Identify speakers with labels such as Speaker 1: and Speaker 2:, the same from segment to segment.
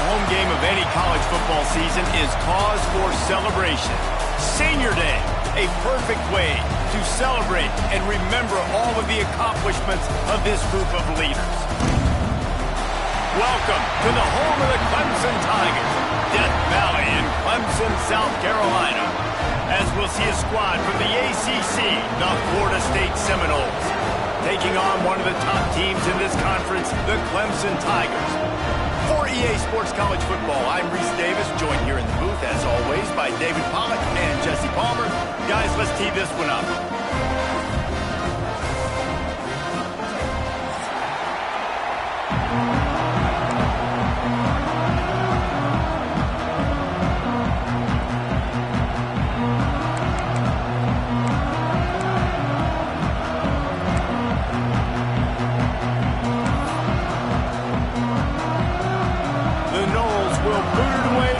Speaker 1: home game of any college football season is cause for celebration. Senior Day, a perfect way to celebrate and remember all of the accomplishments of this group of leaders. Welcome to the home of the Clemson Tigers, Death Valley in Clemson, South Carolina, as we'll see a squad from the ACC, the Florida State Seminoles, taking on one of the top teams in this conference, the Clemson Tigers. For EA Sports College Football, I'm Reese Davis, joined here in the booth, as always, by David Pollack and Jesse Palmer. Guys, let's tee this one up.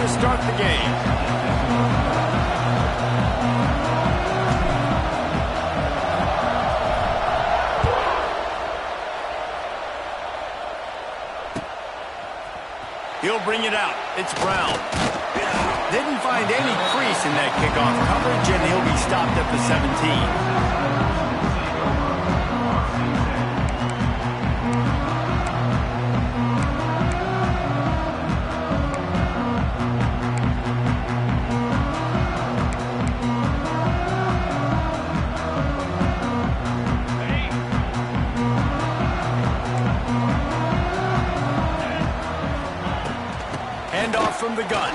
Speaker 1: Start the game. He'll bring it out. It's Brown. Didn't find any crease in that kickoff coverage, and he'll be stopped at the 17. From the gun.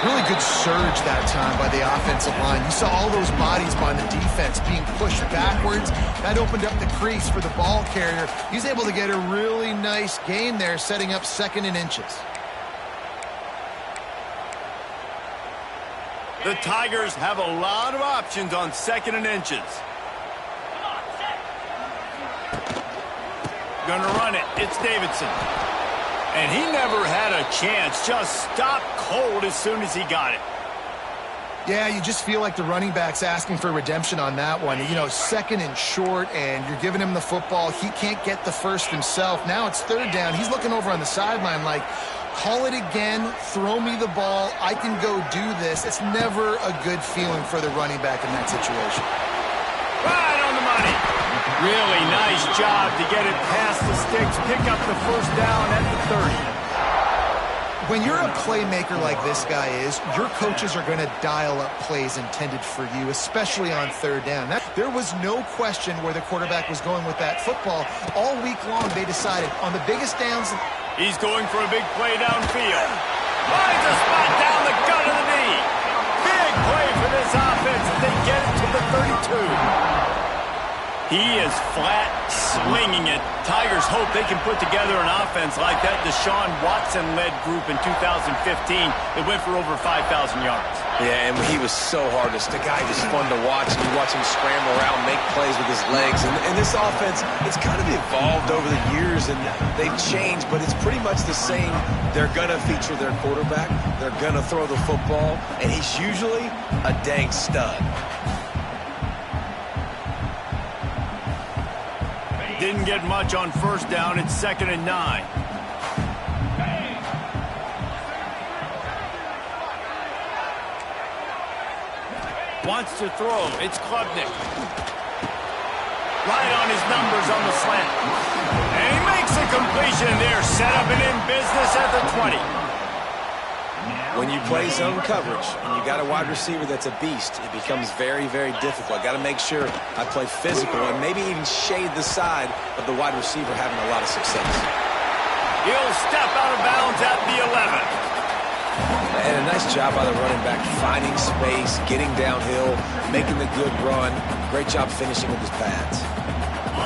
Speaker 2: Really good surge that time by the offensive line. You saw all those bodies by the defense being pushed backwards. That opened up the crease for the ball carrier. He's able to get a really nice gain there, setting up 2nd and inches.
Speaker 1: The Tigers have a lot of options on 2nd and inches. Gonna run it. It's Davidson. And he never had a chance, just stopped cold as soon as he got it.
Speaker 2: Yeah, you just feel like the running back's asking for redemption on that one. You know, 2nd and short, and you're giving him the football. He can't get the first himself. Now it's 3rd down. He's looking over on the sideline like, call it again, throw me the ball, I can go do this. It's never a good feeling for the running back in that situation.
Speaker 1: Right on the money. Really nice job to get it past the sticks, pick up the 1st down at the 30.
Speaker 2: When you're a playmaker like this guy is, your coaches are going to dial up plays intended for you, especially on 3rd down. There was no question where the quarterback was going with that football. All week long, they decided on the biggest downs.
Speaker 1: He's going for a big play downfield. Finds a spot down the gut of the knee. Big play for this offense as they get it to the 32. He is flat slinging it. Tigers hope they can put together an offense like that Deshaun Watson-led group in 2015 that went for over 5,000 yards.
Speaker 3: Yeah, and he was so hard to stick. Guy just fun to watch. And you watch him scramble around, make plays with his legs. And this offense, it's kind of evolved over the years, and they've changed, but it's pretty much the same. They're going to feature their quarterback. They're going to throw the football, and he's usually a dang stud.
Speaker 1: Didn't get much on 1st down. It's 2nd and 9. Wants to throw. It's Klubnik. Right on his numbers on the slant. And he makes a completion there. Set up and in business at the 20.
Speaker 3: When you play zone coverage and you got a wide receiver that's a beast, it becomes very, very difficult. Got to make sure I play physical and maybe even shade the side of the wide receiver having a lot of success.
Speaker 1: He'll step out of bounds at the 11.
Speaker 3: And a nice job by the running back, finding space, getting downhill, making the good run. Great job finishing with his pads.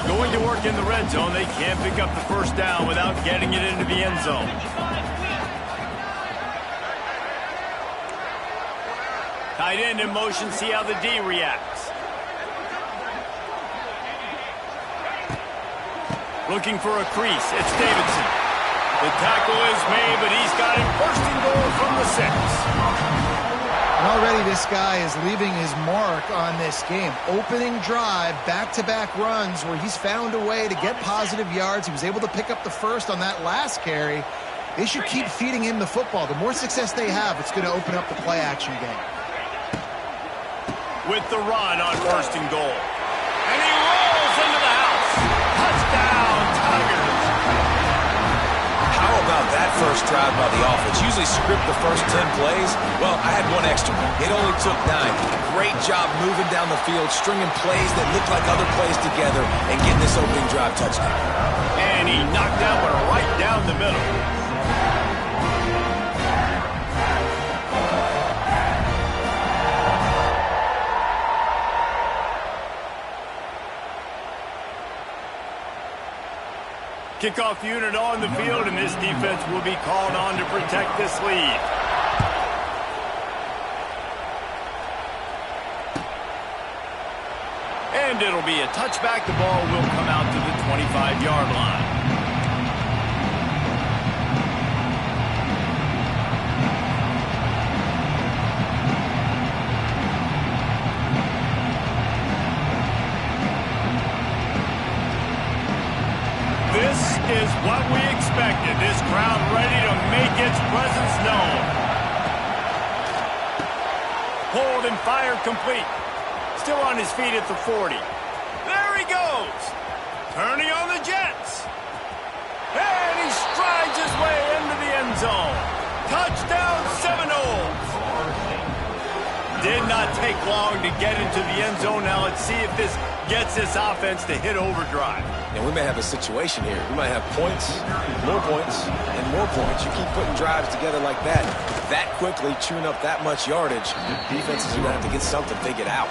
Speaker 1: Going to work in the red zone, they can't pick up the 1st down without getting it into the end zone. Tight end in motion, see how the D reacts. Looking for a crease, it's Davidson. The tackle is made, but he's got it 1st and goal from the 6.
Speaker 2: And already this guy is leaving his mark on this game. Opening drive, back-to-back runs where he's found a way to get positive yards. He was able to pick up the first on that last carry. They should keep feeding him the football. The more success they have, it's going to open up the play-action game.
Speaker 1: With the run on 1st and goal. And he rolls into the house. Touchdown, Tigers.
Speaker 3: How about that first drive by the offense? Usually script the first 10 plays. Well, I had one extra. It only took 9. Great job moving down the field, stringing plays that look like other plays together, and getting this opening drive touchdown.
Speaker 1: And he knocked that one right down the middle. Kickoff unit on the field, and this defense will be called on to protect this lead. And it'll be a touchback. The ball will come out to the 25-yard line. This is what we expected. This crowd ready to make its presence known. Hold and fire complete. Still on his feet at the 40. There he goes. Turning on the Jets. And he strides his way into the end zone. Touchdown Seminoles. Did not take long to get into the end zone. Now let's see if this gets this offense to hit overdrive.
Speaker 3: And we may have a situation here. We might have points, and more points. You keep putting drives together like that quickly, chewing up that much yardage, defenses are going to have to get something figured out.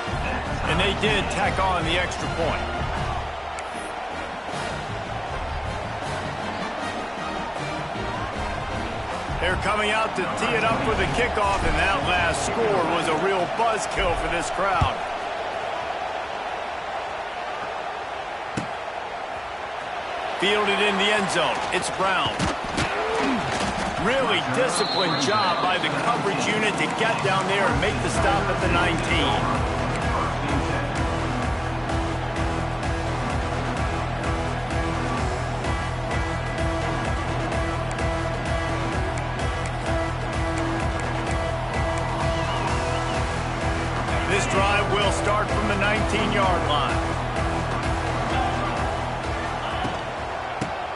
Speaker 1: And they did tack on the extra point. They're coming out to tee it up for the kickoff, and that last score was a real buzzkill for this crowd. Fielded in the end zone. It's Brown. Really disciplined job by the coverage unit to get down there and make the stop at the 19. This drive will start from the 19-yard line.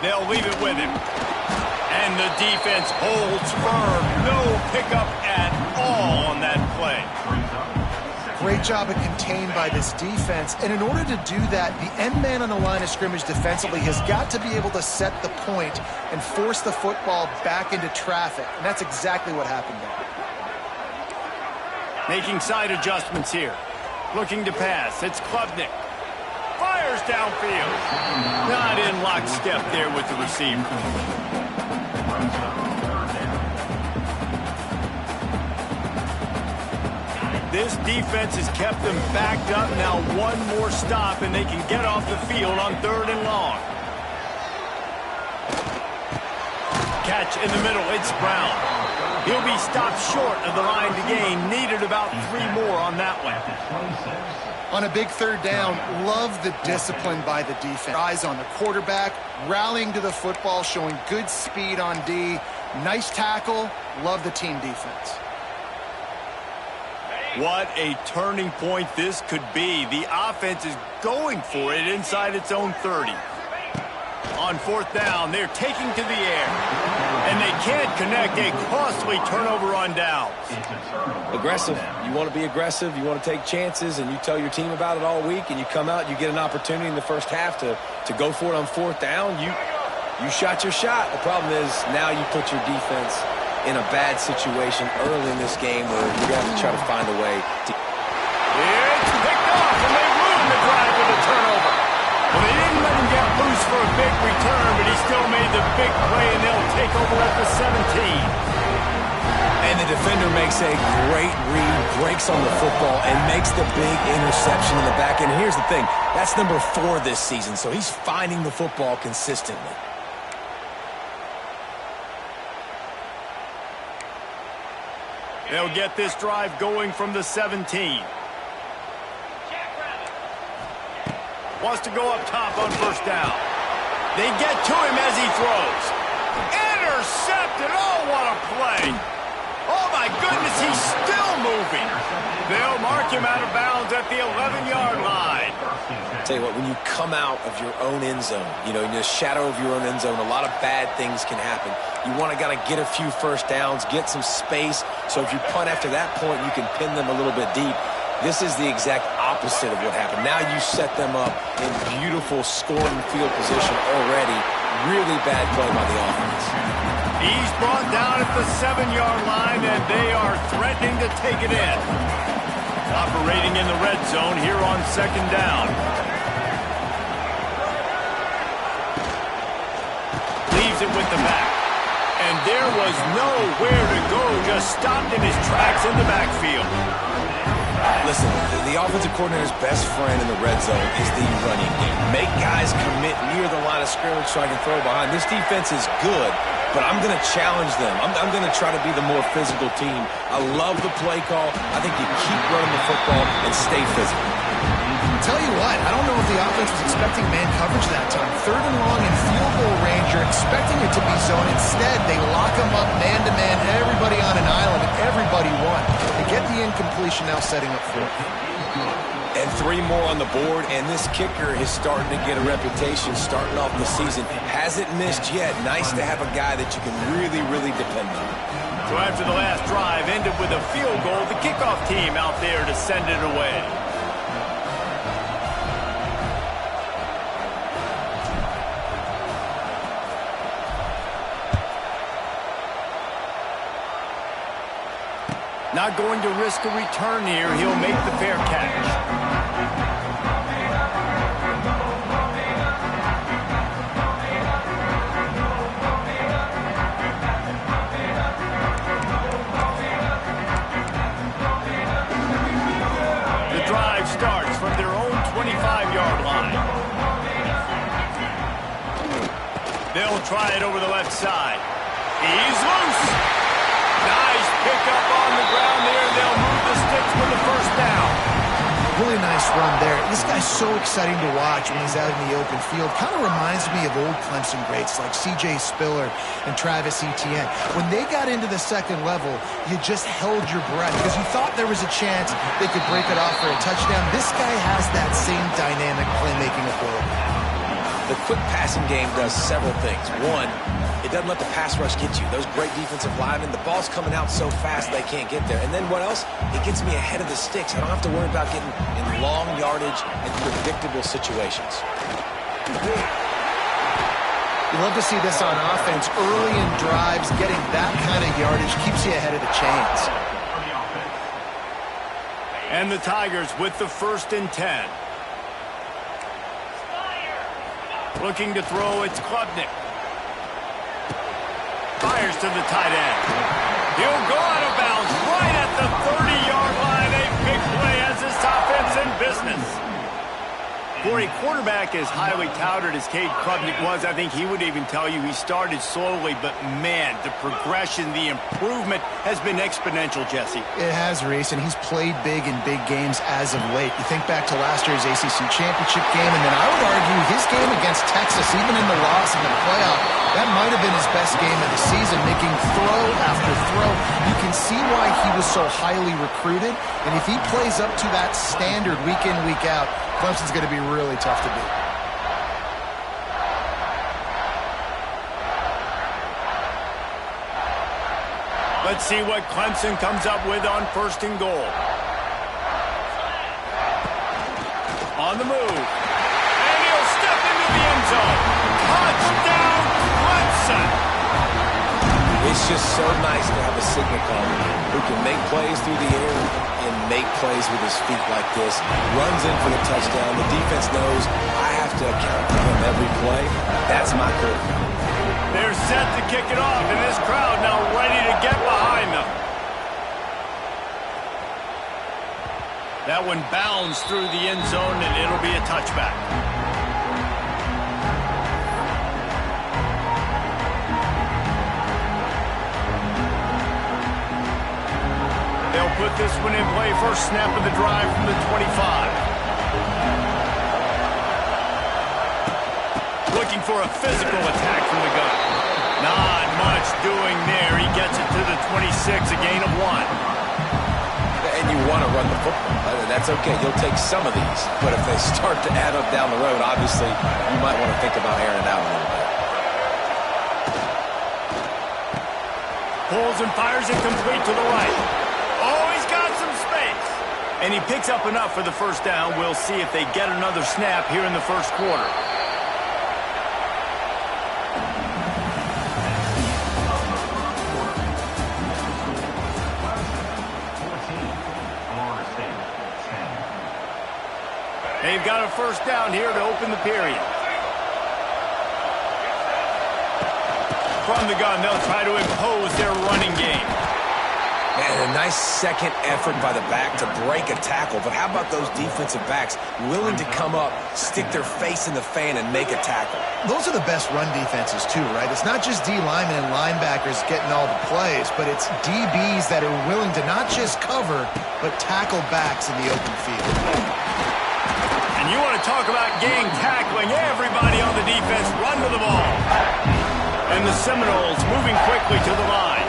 Speaker 1: They'll leave it with him. And the defense holds firm. No pickup at all on that play.
Speaker 2: Great job of contained by this defense. And in order to do that, the end man on the line of scrimmage defensively has got to be able to set the point and force the football back into traffic. And that's exactly what happened there.
Speaker 1: Making side adjustments here. Looking to pass. It's Klubnik. Fires downfield. Not in lockstep there with the receiver. This defense has kept them backed up. Now one more stop, and they can get off the field on 3rd and long. Catch in the middle. It's Brown. He'll be stopped short of the line to gain. Needed about 3 more on that one.
Speaker 2: On a big 3rd down, love the discipline by the defense. Eyes on the quarterback, rallying to the football, showing good speed on D. Nice tackle. Love the team defense.
Speaker 1: What a turning point this could be. The offense is going for it inside its own 30. On 4th down, they're taking to the air. And they can't connect. A costly turnover on downs.
Speaker 3: Aggressive. You want to be aggressive. You want to take chances, and you tell your team about it all week, and you come out, you get an opportunity in the first half to go for it on 4th down. You shot your shot. The problem is now you put your defense in a bad situation early in this game where you're going to have to try to find a way to...
Speaker 1: It's picked off, and they ruined the drive with a turnover. Well, they didn't let him get loose for a big return, but he still made the big play, and they'll take over at the 17.
Speaker 3: And the defender makes a great read, breaks on the football, and makes the big interception in the back end. Here's the thing, that's number 4 this season, so he's finding the football consistently.
Speaker 1: They'll get this drive going from the 17. Wants to go up top on first down. They get to him as he throws. Intercepted. Oh, what a play. Oh, my goodness, he's still moving. They'll mark him out of bounds at the 11-yard line.
Speaker 3: I'll tell you what, when you come out of your own end zone, you know, in the shadow of your own end zone, a lot of bad things can happen. You want to kind of get a few first downs, get some space, so if you punt after that point, you can pin them a little bit deep. This is the exact opposite of what happened. Now you set them up in beautiful scoring field position already. Really bad play by the offense.
Speaker 1: He's brought down at the 7-yard line, and they are threatening to take it in. Operating in the red zone here on second down. Leaves it with the back. And there was nowhere to go, just stopped in his tracks in the backfield.
Speaker 3: Listen, the offensive coordinator's best friend in the red zone is the running game. Make guys commit near the line of scrimmage so I can throw behind. This defense is good, but I'm going to challenge them. I'm going to try to be the more physical team. I love the play call. I think you keep running the football and stay physical.
Speaker 2: Tell you what, I don't know if the offense was expecting man coverage that time. 3rd and long in field goal range, you're expecting it to be zone. Instead, they lock them up man-to-man, everybody on an island, and everybody won. They get the incompletion now setting up 4th.
Speaker 3: And 3 more on the board, and this kicker is starting to get a reputation starting off the season. Hasn't missed yet. Nice to have a guy that you can really, really depend on.
Speaker 1: So after the last drive ended with a field goal, the kickoff team out there to send it away. Not going to risk a return here. He'll make the fair catch. The drive starts from their own 25-yard line. They'll try it over the left side. He's loose. Nice pickup on the ground there. They'll move the sticks for the first down.
Speaker 2: Really nice run there. This guy's so exciting to watch when he's out in the open field. Kind of reminds me of old Clemson greats like C.J. Spiller and Travis Etienne. When they got into the second level, you just held your breath because you thought there was a chance they could break it off for a touchdown. This guy has that same dynamic playmaking ability.
Speaker 3: The quick passing game does several things. One, it doesn't let the pass rush get you. Those great defensive linemen, the ball's coming out so fast they can't get there. And then what else? It gets me ahead of the sticks. I don't have to worry about getting in long yardage and predictable situations.
Speaker 2: You love to see this on offense. Early in drives, getting that kind of yardage keeps you ahead of the chains.
Speaker 1: And the Tigers with the 1st and 10. Looking to throw, it's Klubnik. Fires to the tight end. He'll go out of bounds right at the 30-yard line. A big play as this offense in business. For a quarterback as highly touted as Cade Klubnik was, I think he would even tell you he started slowly, but man, the progression, the improvement has been exponential, Jesse.
Speaker 2: It has, Reese, and he's played big in big games as of late. You think back to last year's ACC championship game, and then I would argue his game against Texas, even in the loss in the playoff, that might have been his best game of the season, making throw after throw. You can see why he was so highly recruited, and if he plays up to that standard week in, week out, Clemson's going to be really tough to beat.
Speaker 1: Let's see what Clemson comes up with on 1st and goal. On the move. And he'll step into the end zone. Touchdown, Clemson!
Speaker 3: It's just so nice to have a signal caller who can make plays through the air and make plays with his feet like this. Runs in for the touchdown. The defense knows I have to account for him every play. That's my call.
Speaker 1: They're set to kick it off, and this crowd now ready to get behind them. That one bounds through the end zone, and it'll be a touchback. put this one in play. First snap of the drive from the 25. Looking for a physical attack from the gun. Not much doing there. He gets it to the 26, a gain of 1.
Speaker 3: And you want to run the football. That's okay. You'll take some of these. But if they start to add up down the road, obviously, you might want to think about airing it out a little bit.
Speaker 1: Pulls and fires it complete to the right. Oh, he's got some space. And he picks up enough for the first down. We'll see if they get another snap here in the first quarter. They've got a first down here to open the period. From the gun, they'll try to impose their running game.
Speaker 3: Man, a nice second effort by the back to break a tackle. But how about those defensive backs willing to come up, stick their face in the fan, and make a tackle?
Speaker 2: Those are the best run defenses, too, right? It's not just D linemen and linebackers getting all the plays, but it's DBs that are willing to not just cover, but tackle backs in the open field.
Speaker 1: And you want to talk about gang tackling. Everybody on the defense run to the ball. And the Seminoles moving quickly to the line.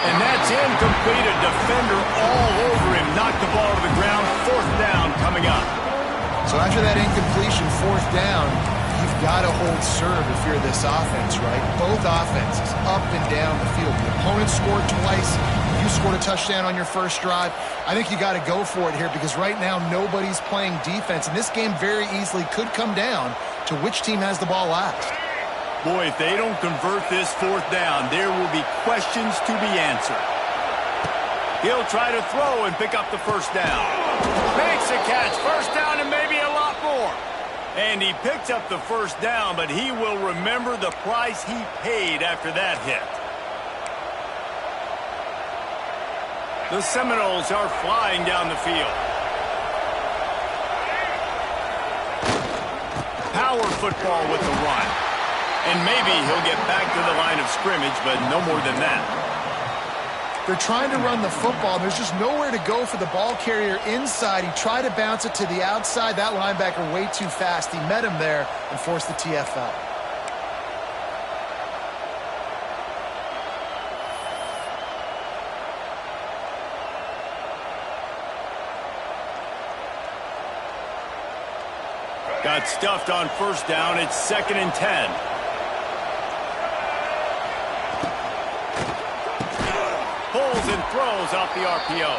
Speaker 1: And that's incomplete. A defender all over him. Knocked the ball to the ground. Fourth down coming up.
Speaker 2: So after that incompletion, fourth down, you've got to hold serve if you're this offense, right? Both offenses up and down the field. The opponent scored twice. You scored a touchdown on your first drive. I think you got to go for it here because right now nobody's playing defense, and this game very easily could come down to which team has the ball last.
Speaker 1: Boy, if they don't convert this fourth down, there will be questions to be answered. He'll try to throw and pick up the first down. Makes a catch. First down and maybe a lot more. And he picked up the first down, but he will remember the price he paid after that hit. The Seminoles are flying down the field. Power football with the run. And maybe he'll get back to the line of scrimmage, but no more than that.
Speaker 2: They're trying to run the football. There's just nowhere to go for the ball carrier inside. He tried to bounce it to the outside. That linebacker way too fast. He met him there and forced the TFL.
Speaker 1: Got stuffed on first down. It's 2nd and 10. Pulls and throws off the RPO.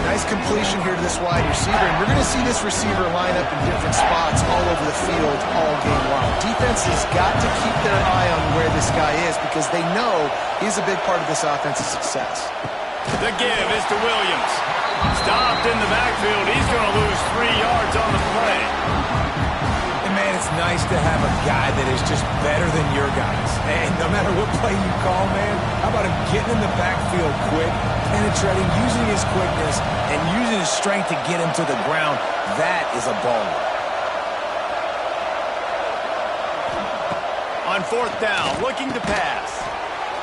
Speaker 2: Nice completion here to this wide receiver. And we're going to see this receiver line up in different spots all over the field all game long. Defense has got to keep their eye on where this guy is because they know he's a big part of this offense's success.
Speaker 1: The give is to Williams. Stopped in the backfield. He's going to lose 3 yards on the play.
Speaker 3: And, man, it's nice to have a guy that is just better than your guys. And no matter what play you call, man, how about him getting in the backfield quick, penetrating, using his quickness, and using his strength to get him to the ground. That is a baller.
Speaker 1: On fourth down, looking to pass.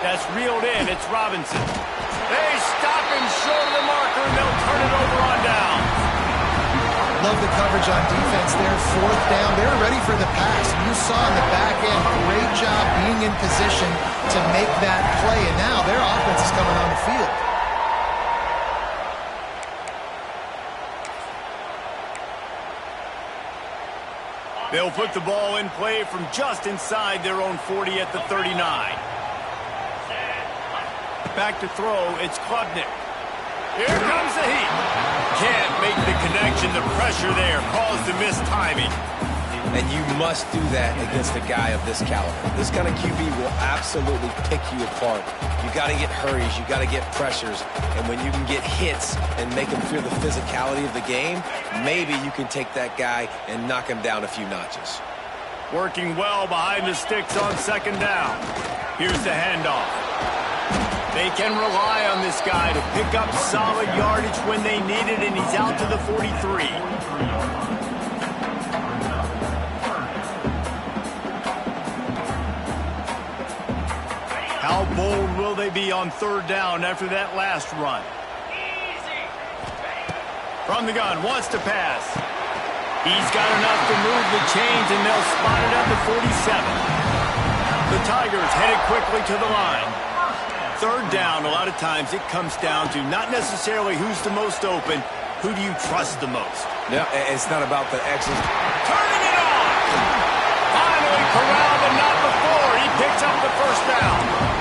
Speaker 1: That's reeled in. It's Robinson. They stop him short of the marker, and they'll turn it over on down.
Speaker 2: Love the coverage on defense there. Fourth down. They're ready for the pass. You saw in the back end, great job being in position to make that play. And now their offense is coming on the field.
Speaker 1: They'll put the ball in play from just inside their own 40 at the 39. Back to throw, it's Klubnik. Here comes the heat. Can't make the connection. The pressure there caused the missed timing.
Speaker 3: And you must do that against a guy of this caliber. This kind of QB will absolutely pick you apart. You got to get hurries. You got to get pressures. And when you can get hits and make him feel the physicality of the game, maybe you can take that guy and knock him down a few notches.
Speaker 1: Working well behind the sticks on second down. Here's the handoff. They can rely on this guy to pick up solid yardage when they need it, and he's out to the 43. How bold they be on third down after that last run? From the gun, wants to pass. He's got enough to move the chains, and they'll spot it at the 47. The Tigers headed quickly to the line. Third down, a lot of times it comes down to not necessarily who's the most open, who do you trust the most?
Speaker 3: Yeah, it's not about the X's.
Speaker 1: Turning it on! Finally corralled, but not before. He picks up the first down.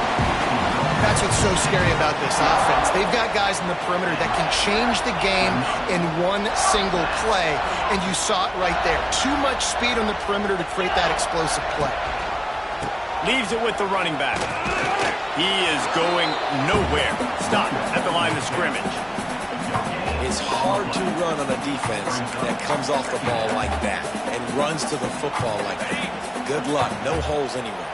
Speaker 2: That's what's so scary about this offense. They've got guys in the perimeter that can change the game in one single play, and you saw it right there. Too much speed on the perimeter to create that explosive play.
Speaker 1: Leaves it with the running back. He is going nowhere. Stop at the line of scrimmage.
Speaker 3: It's hard to run on a defense that comes off the ball like that and runs to the football like that. Good luck. No holes anywhere.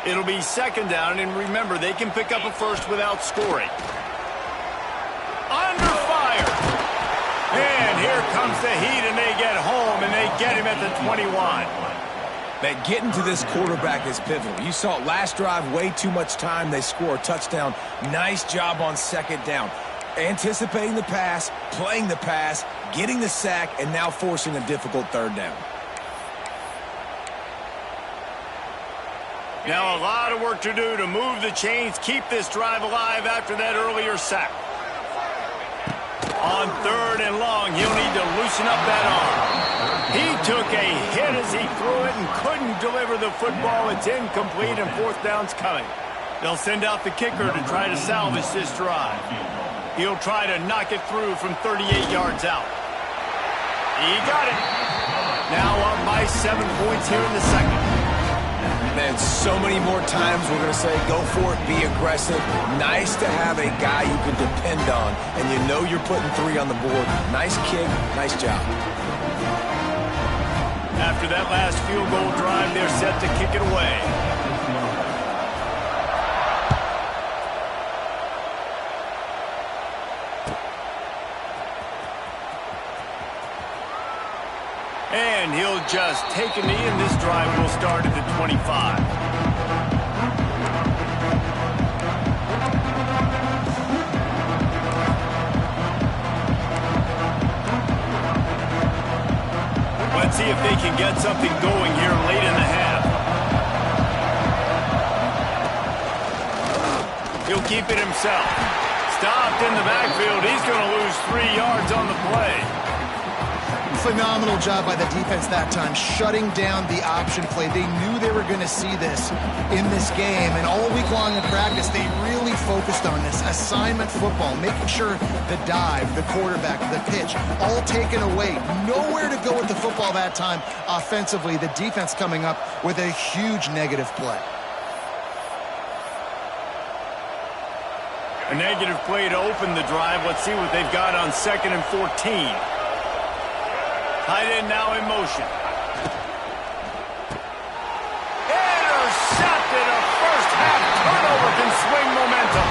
Speaker 1: It'll be second down, and remember, they can pick up a first without scoring. Under fire. And here comes the heat, and they get home, and they get him at the 21.
Speaker 3: Man, getting to this quarterback is pivotal. You saw it last drive, way too much time. They score a touchdown. Nice job on second down. Anticipating the pass, playing the pass, getting the sack, and now forcing a difficult third down.
Speaker 1: Now a lot of work to do to move the chains, keep this drive alive after that earlier sack. On third and long, he'll need to loosen up that arm. He took a hit as he threw it and couldn't deliver the football. It's incomplete and fourth down's coming. They'll send out the kicker to try to salvage this drive. He'll try to knock it through from 38 yards out. He got it. Now up by 7 points here in the second.
Speaker 3: Man, so many more times we're going to say, go for it, be aggressive. Nice to have a guy you can depend on, and you know you're putting 3 on the board. Nice kick, nice job.
Speaker 1: After that last field goal drive, they're set to kick it away. And he'll just take a knee, and this drive will start at the 25. Let's see if they can get something going here late in the half. He'll keep it himself. Stopped in the backfield. He's going to lose 3 yards on the play.
Speaker 2: Phenomenal job by the defense that time, shutting down the option play. They knew they were going to see this in this game, and all week long in practice, they really focused on this assignment football, making sure the dive, the quarterback, the pitch, all taken away. Nowhere to go with the football that time offensively. The defense coming up with a huge negative play.
Speaker 1: A negative play to open the drive. Let's see what they've got on 2nd and 14. Tight end now in motion. Intercepted. A first half turnover can swing momentum.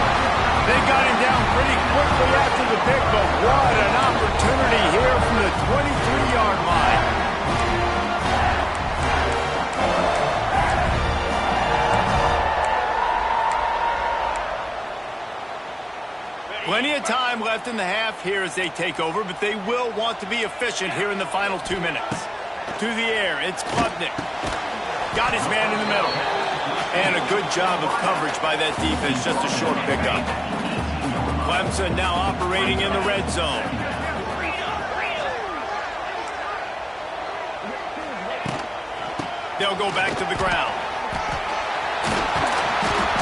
Speaker 1: They got him down pretty quickly after the pick, but what an opportunity here from the 23-yard line. Plenty of time left in the half here as they take over, but they will want to be efficient here in the final 2 minutes. To the air, it's Klubnik. Got his man in the middle. And a good job of coverage by that defense, just a short pickup. Clemson now operating in the red zone. They'll go back to the ground.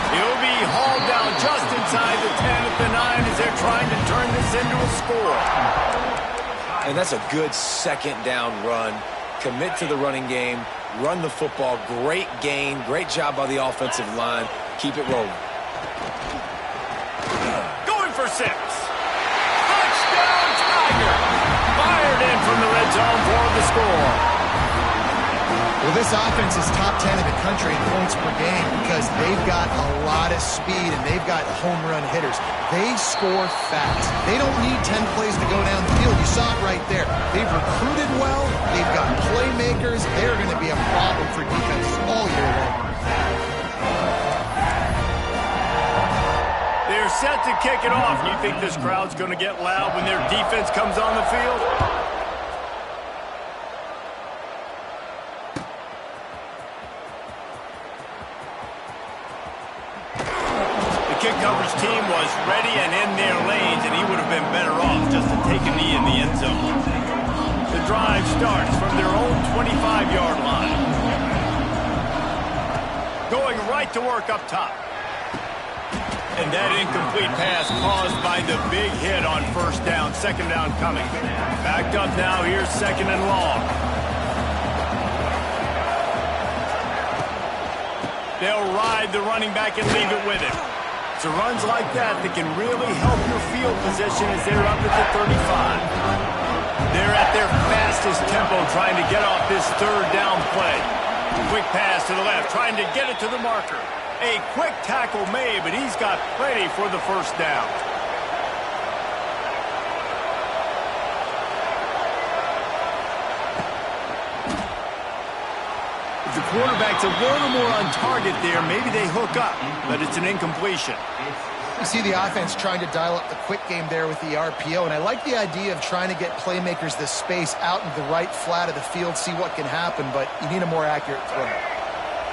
Speaker 1: He'll be hauled down just inside the 10 at the 9 as they're trying to turn this into a score.
Speaker 3: And that's a good second down run. Commit to the running game, run the football. Great gain, great job by the offensive line. Keep it rolling.
Speaker 1: Going for 6. Touchdown, Tiger. Fired in from the red zone for the score.
Speaker 2: Well, this offense is top 10 in the country in points per game because they've got a lot of speed and they've got home run hitters. They score fast. They don't need 10 plays to go down the field. You saw it right there. They've recruited well. They've got playmakers. They're going to be a problem for defenses all year long.
Speaker 1: kick it off. You think this crowd's going to get loud when their defense comes on the field? The kick coverage team was ready and in their lanes, and he would have been better off just to take a knee in the end zone. The drive starts from their own 25-yard line. Going right to work up top. And that incomplete pass caused by the big hit on first down. Second down coming. Backed up now. Here's second and long. They'll ride the running back and leave it with him. It's runs like that that can really help your field position as they're up at the 35. They're at their fastest tempo trying to get off this third down play. Quick pass to the left, trying to get it to the marker. A quick tackle made, but he's got plenty for the first down. If the quarterback's a little more on target there, maybe they hook up, but it's an incompletion.
Speaker 2: You see the offense trying to dial up the quick game there with the RPO, and I like the idea of trying to get playmakers this space out into the right flat of the field, see what can happen, but you need a more accurate throw.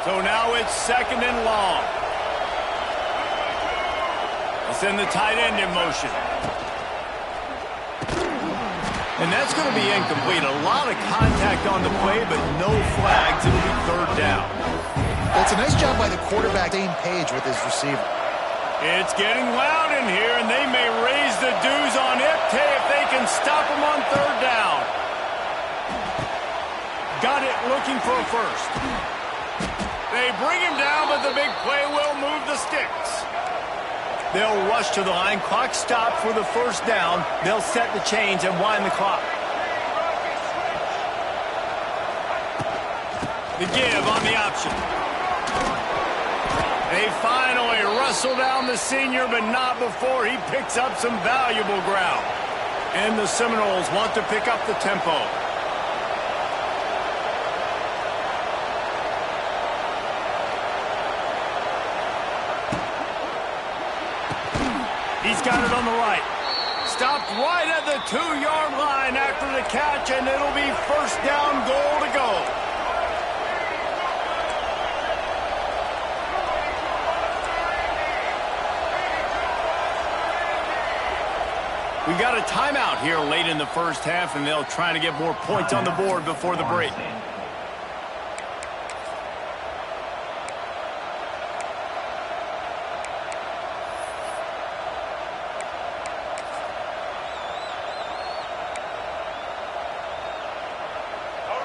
Speaker 1: So now it's second and long. They send the tight end in motion. And that's going to be incomplete. A lot of contact on the play, but no flags. It'll be third down.
Speaker 2: Well, it's a nice job by the quarterback, same page with his receiver.
Speaker 1: It's getting loud in here, and they may raise the dues on Ncaa if they can stop him on third down. Got it, looking for a first. They bring him down, but the big play will move the sticks. They'll rush to the line. Clock stopped for the first down. They'll set the chains and wind the clock. The give on the option. They finally wrestle down the senior, but not before he picks up some valuable ground. And the Seminoles want to pick up the tempo. He's got it on the right. Stopped right at the 2-yard line after the catch, and it'll be first down, goal to go. We got a timeout here late in the first half, and they'll try to get more points on the board before the break.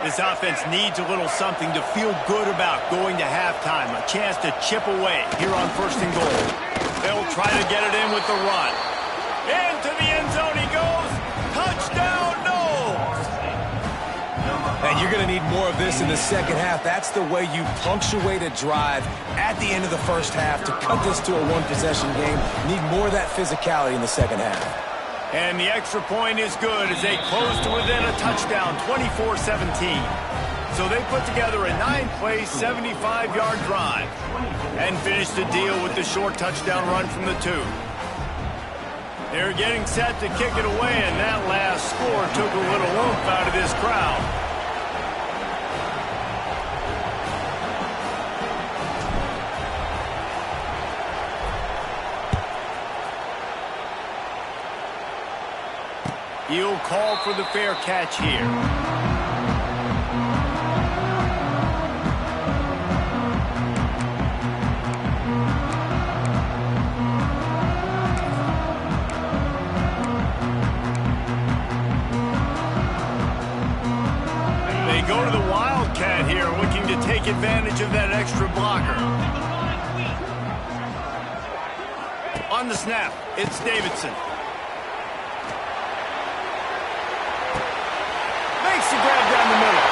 Speaker 1: This offense needs a little something to feel good about going to halftime. A chance to chip away here on first and goal. They'll try to get it in with the run. Into the end zone he goes. Touchdown, no!
Speaker 3: And you're going to need more of this in the second half. That's the way you punctuate a drive at the end of the first half to cut this to a one-possession game. Need more of that physicality in the second half.
Speaker 1: And the extra point is good as they close to within a touchdown, 24-17. So they put together a 9-play, 75-yard drive and finish the deal with the short touchdown run from the 2. They're getting set to kick it away, and that last score took a little oomph out of this crowd. He'll call for the fair catch here. They go to the Wildcat here, looking to take advantage of that extra blocker. On the snap, it's Davidson. Makes the grab down the middle.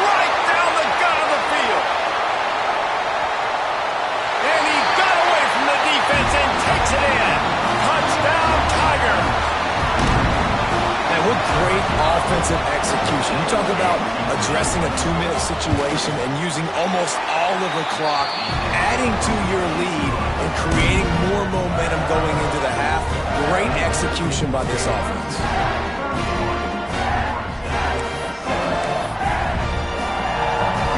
Speaker 1: Right down the gut of the field. And he got away from the defense and takes it in. Touchdown, Tiger.
Speaker 3: And what great offense defensive execution. You talk about addressing a 2-minute situation and using almost all of the clock, adding to your lead and creating more momentum going into the half. Great execution by this offense.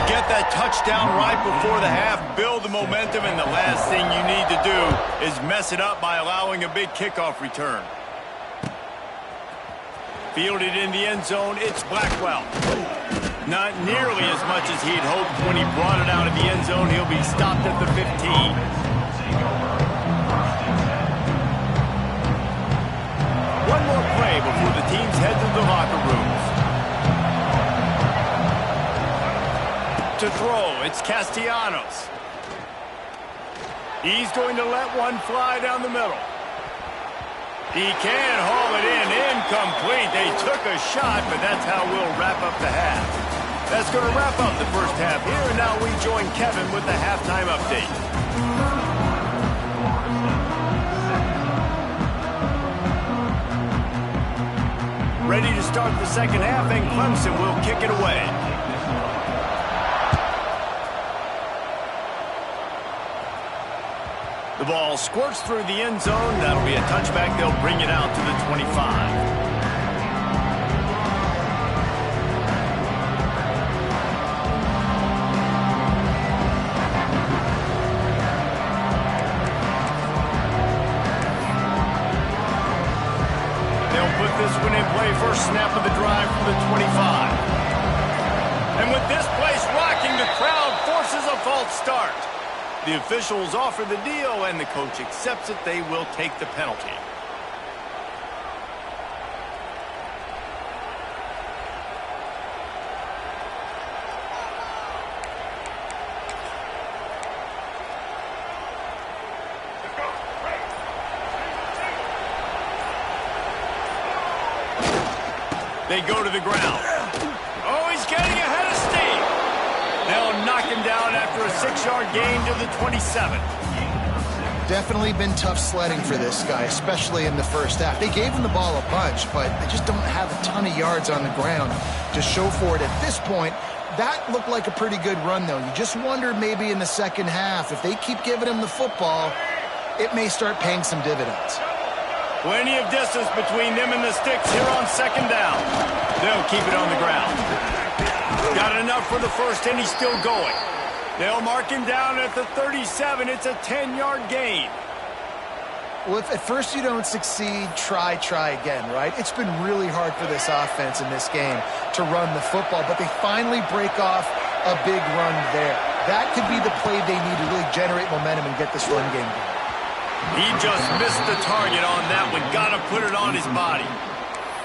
Speaker 1: Get that touchdown right before the half, build the momentum, and the last thing you need to do is mess it up by allowing a big kickoff return. Fielded in the end zone, it's Blackwell. Not nearly as much as he'd hoped when he brought it out of the end zone. He'll be stopped at the 15. One more play before the teams head to the locker rooms. To throw, it's Castellanos. He's going to let one fly down the middle. He can haul it in, incomplete. They took a shot, but that's how we'll wrap up the half. That's going to wrap up the first half here, and now we join Kevin with the halftime update. Ready to start the second half, and Clemson will kick it away. The ball squirts through the end zone. That'll be a touchback. They'll bring it out to the 25. They'll put this one in play. First snap of the drive from the 25. And with this place rocking, the crowd forces a false start. The officials offer the deal, and the coach accepts it. They will take the penalty. They go to the ground. Oh, he's getting ahead of steam. They'll knock him down after a 6-yard gain to the 27.
Speaker 2: Definitely been tough sledding for this guy, especially in the first half. They gave him the ball a bunch, but they just don't have a ton of yards on the ground to show for it at this point. That looked like a pretty good run, though. You just wonder maybe in the second half, if they keep giving him the football, it may start paying some dividends.
Speaker 1: Plenty of distance between them and the sticks here on second down. They'll keep it on the ground. Got enough for the first, and he's still going. They'll mark him down at the 37. It's a 10-yard gain.
Speaker 2: Well, if at first you don't succeed, try again, right? It's been really hard for this offense in this game to run the football, but they finally break off a big run there. That could be the play they need to really generate momentum and get this run game going.
Speaker 1: He just missed the target on that one. Got to put it on his body.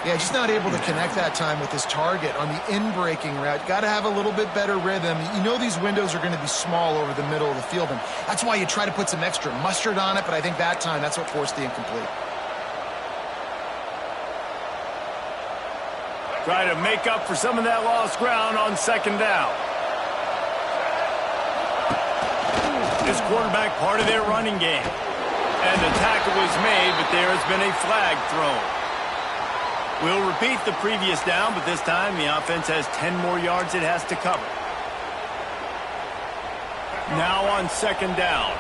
Speaker 2: Yeah, just not able to connect that time with his target on the in-breaking route. Got to have a little bit better rhythm. You know these windows are going to be small over the middle of the field, and that's why you try to put some extra mustard on it, but I think that time that's what forced the incomplete.
Speaker 1: Try to make up for some of that lost ground on second down. This quarterback part of their running game. And the tackle was made, but there has been a flag thrown. We'll repeat the previous down, but this time the offense has 10 more yards it has to cover. Now on second down.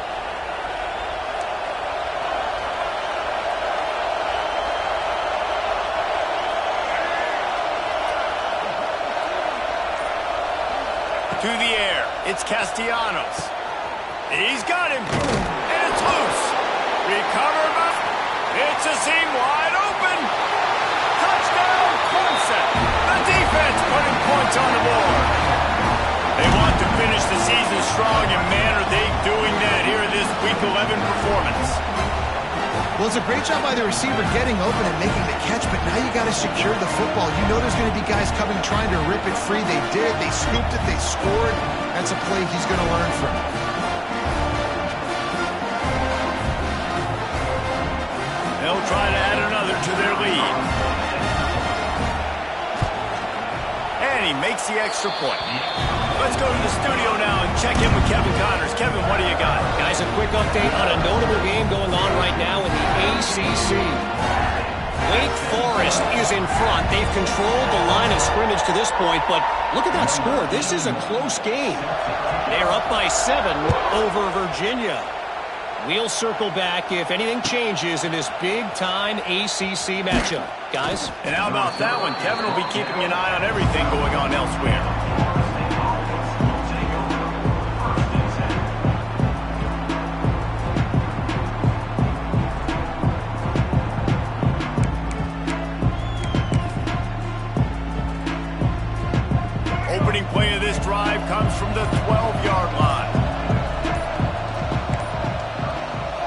Speaker 1: To the air, it's Castellanos. He's got him, and it's loose. Recovered by, it's a seam wide open. Touchdown, Clemson. The defense putting points on the board. They want to finish the season strong, and man, are they doing that here in this Week 11 performance.
Speaker 2: Well, it's a great job by the receiver getting open and making the catch, but now you got to secure the football. You know there's going to be guys coming trying to rip it free. They did. They scooped it. They scored. That's a play he's going to learn from.
Speaker 1: They'll try to add another to their lead. And he makes the extra point. Let's go to the studio now and check in with Kevin Connors. Kevin, what do you got?
Speaker 4: Guys, a quick update on a notable game going on right now in the ACC. Wake Forest is in front. They've controlled the line of scrimmage to this point, but look at that score. This is a close game. They're up by 7 over Virginia. We'll circle back if anything changes in this big-time ACC matchup. Guys?
Speaker 1: And how about that one? Kevin will be keeping an eye on everything going on elsewhere. Opening play of this drive comes from the 12-yard line.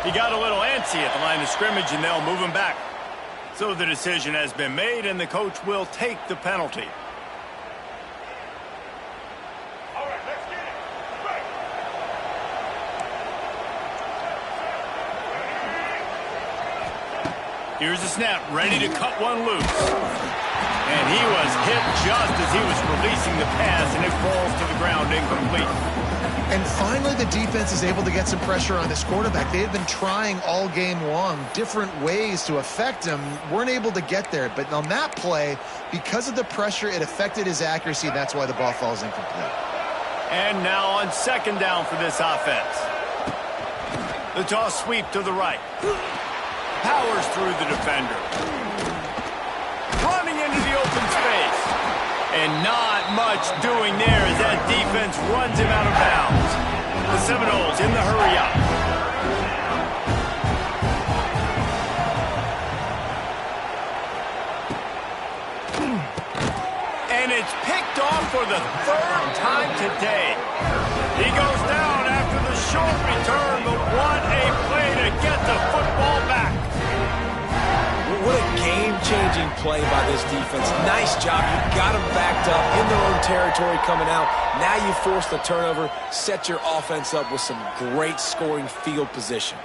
Speaker 1: He got a little antsy at the line of scrimmage, and they'll move him back. So the decision has been made, and the coach will take the penalty. All right, let's get it. Right. Here's the snap, ready to cut one loose. And he was hit just as he was releasing the pass, and it falls to the ground incomplete.
Speaker 2: And finally, the defense is able to get some pressure on this quarterback. They had been trying all game long, different ways to affect him. Weren't able to get there. But on that play, because of the pressure, it affected his accuracy, and that's why the ball falls incomplete.
Speaker 1: And now on second down for this offense. The toss sweep to the right. Powers through the defender. Running into the open space. And not much doing there as that defense runs him out of bounds. The Seminoles in the hurry up. And it's picked off for the 3rd time today. He goes down after the short return, but what a play to get the football back.
Speaker 3: What a game-changing play by this defense. Nice job. You got them backed up in their own territory coming out. Now you force the turnover, set your offense up with some great scoring field position.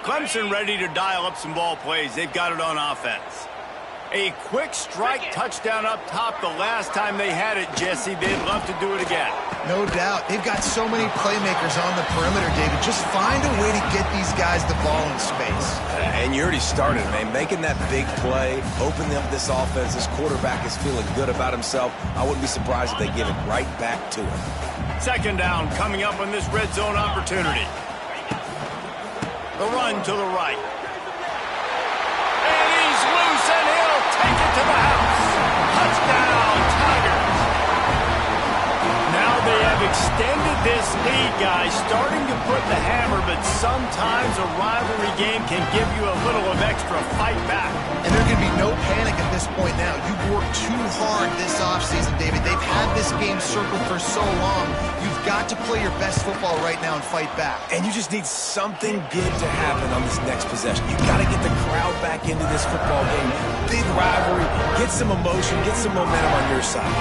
Speaker 1: Clemson ready to dial up some ball plays. They've got it on offense. A quick strike touchdown up top the last time they had it, Jesse. They'd love to do it again.
Speaker 2: No doubt. They've got so many playmakers on the perimeter, David. Just find a way to get these guys the ball in space.
Speaker 3: And you already started, man. Making that big play, opening up this offense. This quarterback is feeling good about himself. I wouldn't be surprised if they give it right back to him.
Speaker 1: Second down coming up on this red zone opportunity. The run to the right. And he's loose, and he'll take it to the house. Touchdown, Tigers. Now they have extended this lead, guys, starting to put the hammer, but sometimes a rivalry game can give you a little of extra fight back.
Speaker 2: And there can be no panic at this point now. You've worked too hard this offseason, David. They've had this game circled for so long. You've got to play your best football right now and fight back.
Speaker 3: And you just need something good to happen on this next possession. You got to get the crowd back into this football game. Big rivalry. Get some emotion. Get some momentum on your side.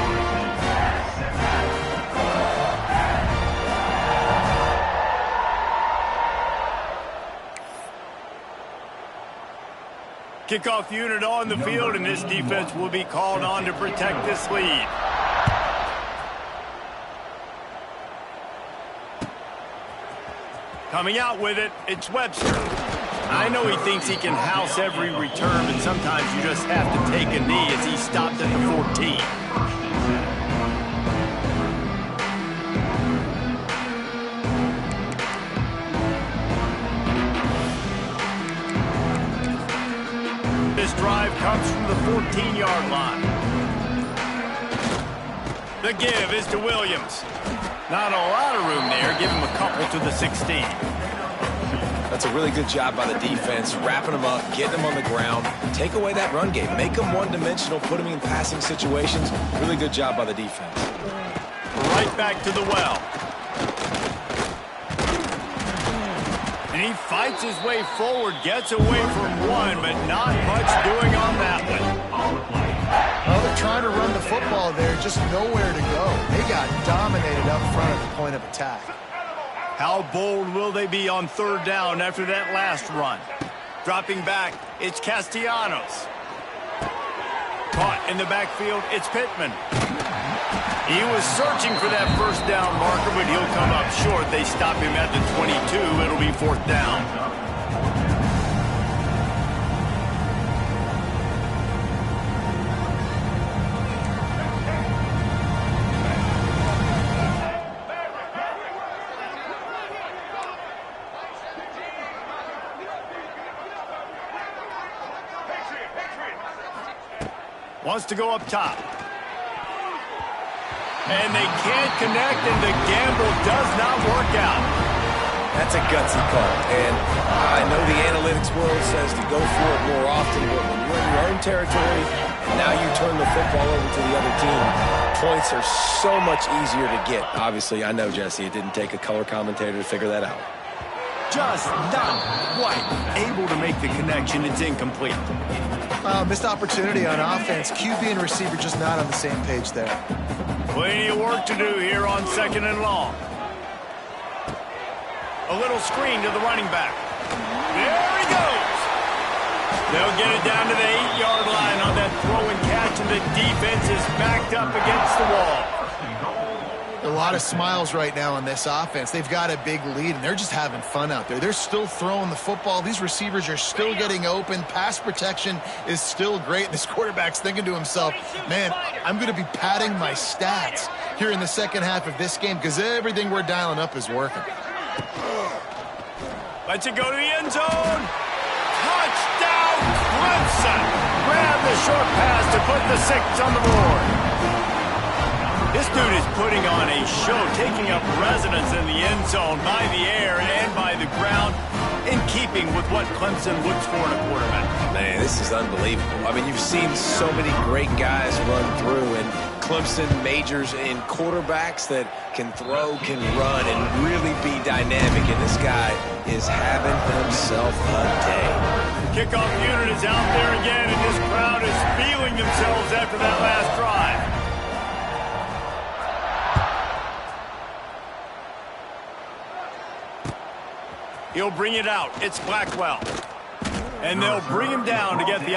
Speaker 1: Kickoff unit on the field, and this defense will be called on to protect this lead. Coming out with it, it's Webster. I know he thinks he can house every return, but sometimes you just have to take a knee as he stopped at the 14. This drive comes from the 14-yard line. The give is to Williams. Not a lot of room there. Give him a couple to the 16.
Speaker 3: That's a really good job by the defense, wrapping them up, getting them on the ground. Take away that run game. Make them one-dimensional, put them in passing situations. Really good job by the defense.
Speaker 1: Right back to the well. And he fights his way forward, gets away from one, but not much doing on that one.
Speaker 2: Well, they're trying to run the football there, just nowhere to go. They got dominated up front at the point of attack.
Speaker 1: How bold will they be on third down after that last run? Dropping back, it's Castellanos. Caught in the backfield, it's Pittman. He was searching for that first down marker, but he'll come up short. They stop him at the 22. It'll be 4th down. Wants to go up top. And they can't connect, and the gamble does not work out.
Speaker 3: That's a gutsy call. And I know the analytics world says to go for it more often, but when you're in your own territory, and now you turn the football over to the other team, points are so much easier to get. Obviously, I know, Jesse, it didn't take a color commentator to figure that out.
Speaker 1: Just not quite able to make the connection. It's incomplete.
Speaker 2: Missed opportunity on offense. QB and receiver just not on the same page there.
Speaker 1: Plenty of work to do here on 2nd and long. A little screen to the running back. There he goes. They'll get it down to the 8-yard line on that throw and catch, and the defense is backed up against the wall.
Speaker 2: A lot of smiles right now on this offense. They've got a big lead, and they're just having fun out there. They're still throwing the football. These receivers are still getting open. Pass protection is still great. This quarterback's thinking to himself, man, I'm going to be padding my stats here in the second half of this game because everything we're dialing up is working.
Speaker 1: Lets it go to the end zone. Touchdown, Clemson. Grab the short pass to put the 6 on the board. This dude is putting on a show, taking up residence in the end zone by the air and by the ground, in keeping with what Clemson looks for in a quarterback.
Speaker 3: Man, this is unbelievable. I mean, you've seen so many great guys run through, and Clemson majors in quarterbacks that can throw, can run, and really be dynamic, and this guy is having himself a day.
Speaker 1: Kickoff unit is out there again, and this crowd is feeling themselves after that last drive. He'll bring it out. It's Blackwell. And they'll bring him down to get the